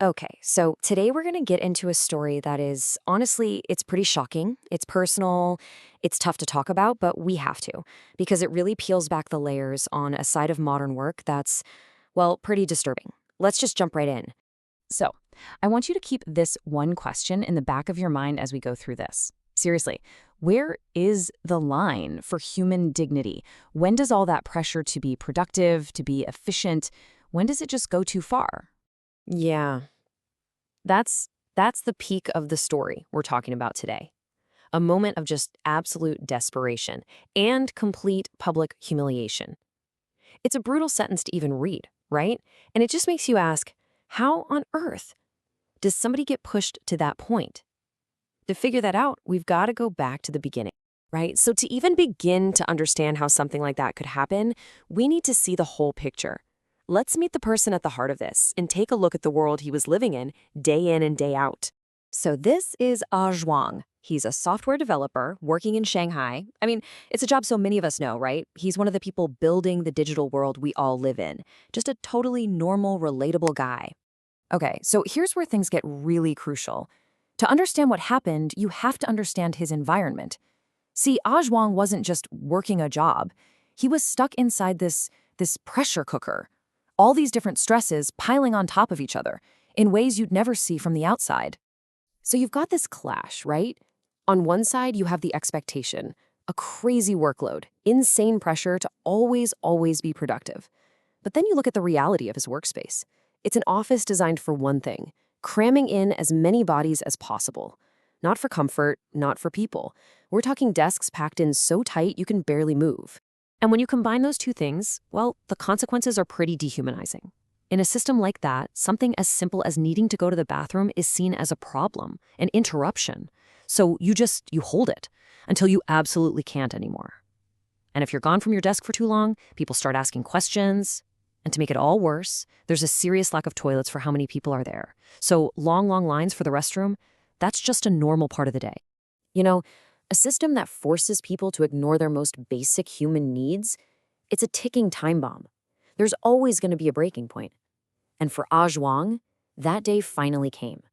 Okay, so today we're going to get into a story that is honestly, it's pretty shocking. It's personal. It's tough to talk about, but we have to because it really peels back the layers on a side of modern work that's, well, pretty disturbing. Let's just jump right in. So, I want you to keep this one question in the back of your mind as we go through this. Seriously, where is the line for human dignity? When does all that pressure to be productive, to be efficient, when does it just go too far? Yeah, that's the peak of the story we're talking about today. A moment of just absolute desperation and complete public humiliation. It's a brutal sentence to even read, right? And it just makes you ask, how on earth does somebody get pushed to that point? To figure that out, we've got to go back to the beginning, right? So to even begin to understand how something like that could happen, we need to see the whole picture. Let's meet the person at the heart of this and take a look at the world he was living in and day out. So this is Ah Zhuang. He's a software developer working in Shanghai. I mean, it's a job so many of us know, right? He's one of the people building the digital world we all live in. Just a totally normal, relatable guy. Okay, so here's where things get really crucial. To understand what happened, you have to understand his environment. See, Ah Zhuang wasn't just working a job. He was stuck inside this pressure cooker. All these different stresses piling on top of each other in ways you'd never see from the outside. So you've got this clash, right? On one side, you have the expectation, a crazy workload, insane pressure to always be productive. But then you look at the reality of his workspace. It's an office designed for one thing, cramming in as many bodies as possible. Not for comfort, not for people. We're talking desks packed in so tight you can barely move. And when you combine those two things, well, the consequences are pretty dehumanizing. In a system like that, something as simple as needing to go to the bathroom is seen as a problem, an interruption. So you hold it until you absolutely can't anymore. And if you're gone from your desk for too long, people start asking questions. And to make it all worse, there's a serious lack of toilets for how many people are there. So long lines for the restroom, that's just a normal part of the day. You know, a system that forces people to ignore their most basic human needs, it's a ticking time bomb. There's always going to be a breaking point. And for Ah Zhuang, that day finally came.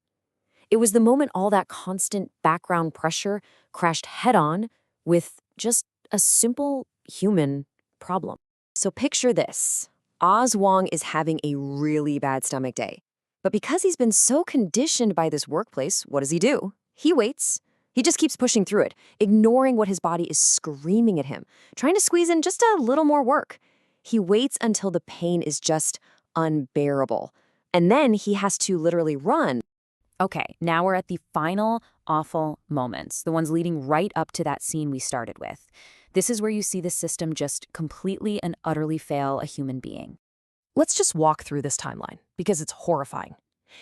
It was the moment all that constant background pressure crashed head-on with just a simple human problem. So picture this. Oz Wong is having a really bad stomach day. But because he's been so conditioned by this workplace, what does he do? He waits. He just keeps pushing through it, ignoring what his body is screaming at him, trying to squeeze in just a little more work. He waits until the pain is just unbearable. And then he has to literally run. Okay, now we're at the final awful moments, the ones leading right up to that scene we started with. This is where you see the system just completely and utterly fail a human being. Let's just walk through this timeline because it's horrifying.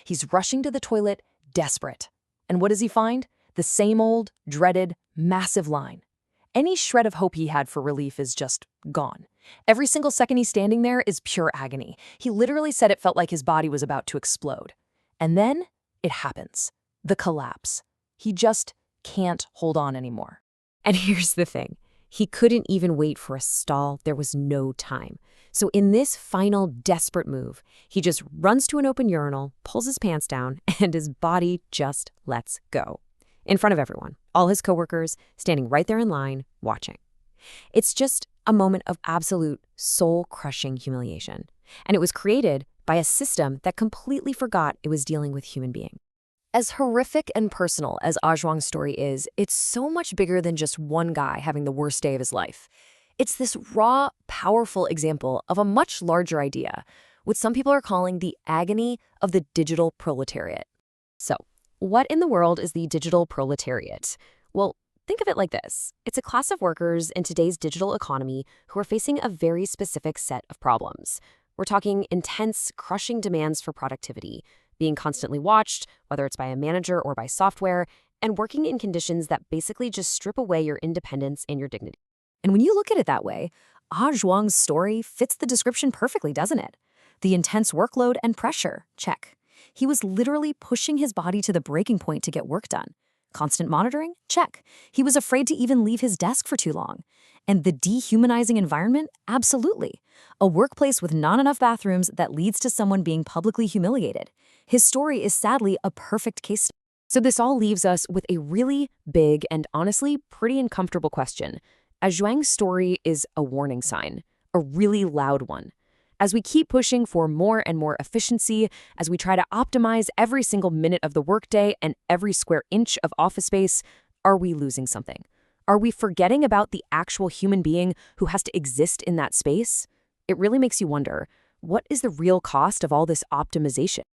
He's rushing to the toilet, desperate. And what does he find? The same old, dreaded, massive line. Any shred of hope he had for relief is just gone. Every single second he's standing there is pure agony. He literally said it felt like his body was about to explode. And then it happens. The collapse. He just can't hold on anymore. And here's the thing. He couldn't even wait for a stall. There was no time. So in this final desperate move, he just runs to an open urinal, pulls his pants down, and his body just lets go. In front of everyone, all his coworkers standing right there in line, watching. It's just a moment of absolute soul-crushing humiliation. And it was created by a system that completely forgot it was dealing with human beings. As horrific and personal as Ah Zhuang's story is, it's so much bigger than just one guy having the worst day of his life. It's this raw, powerful example of a much larger idea, what some people are calling the agony of the digital proletariat. So, what in the world is the digital proletariat? Well, think of it like this. It's a class of workers in today's digital economy who are facing a very specific set of problems. We're talking intense, crushing demands for productivity, being constantly watched, whether it's by a manager or by software, and working in conditions that basically just strip away your independence and your dignity. And when you look at it that way, Ah Zhuang's story fits the description perfectly, doesn't it? The intense workload and pressure, check. He was literally pushing his body to the breaking point to get work done. Constant monitoring, check. He was afraid to even leave his desk for too long. And the dehumanizing environment, absolutely. A workplace with not enough bathrooms that leads to someone being publicly humiliated. His story is sadly a perfect case study. So this all leaves us with a really big and honestly pretty uncomfortable question. Ah Zhuang's story is a warning sign, a really loud one. As we keep pushing for more and more efficiency, as we try to optimize every single minute of the workday and every square inch of office space, are we losing something? Are we forgetting about the actual human being who has to exist in that space? It really makes you wonder, what is the real cost of all this optimization?